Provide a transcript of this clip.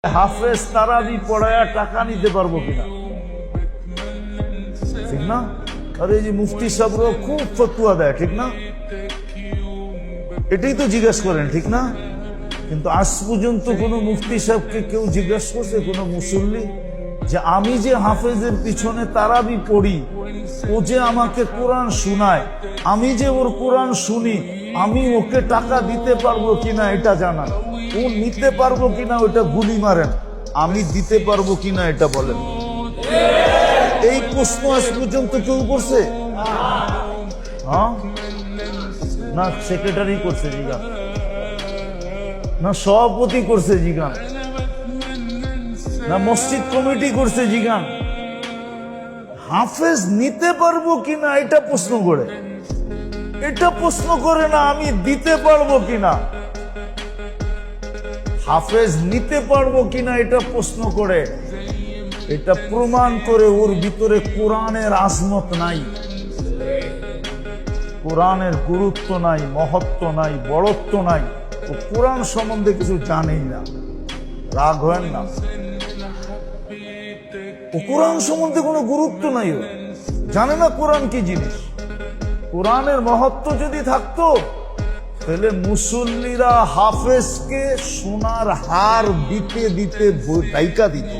হাফেজ তারাবি পড়ায়া টাকা নিতে পারবো কিনা, ঠিক না? আরে যে মুফতি সাহেবরা খুব ফতুয়া দেয়, ঠিক না? এটাই তো জিজ্ঞেস করেন, ঠিক না? কিন্তু আজ পর্যন্ত কোন মুফতি সাহেবকে কেউ জিজ্ঞেস করছে, কোন মুসল্লি, যে আমি যে হাফেজের পিছনে তারাবি পড়ি, ও যে আমাকে কোরআন শোনায়, আমি যে ওর কোরআন শুনি, আমি ওকে টাকা দিতে পারবো কিনা এটা জানান, ও নিতে পারবো কিনা ওটা গুলি মারেন, আমি দিতে পারবো কিনা এটা বলেন। এই প্রশ্ন আজ পর্যন্ত কেউ করছে? হ্যাঁ, না সেক্রেটারি করছে জিগান, না সভাপতি করছে জিগান, না মসজিদ কমিটি করছে জিগান। হাফেজ নিতে পারবো কিনা এটা প্রশ্ন করে, এটা প্রশ্ন করে না আমি দিতে পারবো কিনা। হাফেজ নিতে পারবো কিনা এটা প্রশ্ন করে, এটা প্রমাণ করে ওর ভিতরে কোরআনের আজমত নাই, কোরআনের গুরুত্ব নাই, মহত্ব নাই, বড়ত্ব নাই, ও কোরআন সম্বন্ধে কিছু জানেই না। রাগ হয় না, ও কোরআন সম্বন্ধে কোনো গুরুত্ব নাই, ও জানে না কোরআন কি জিনিস। কোরআনের মহত্ব যদি থাকতো তাহলে মুসল্লিরা হাফেজকে সোনার হার দিতে দিতে ডাইকা দিত।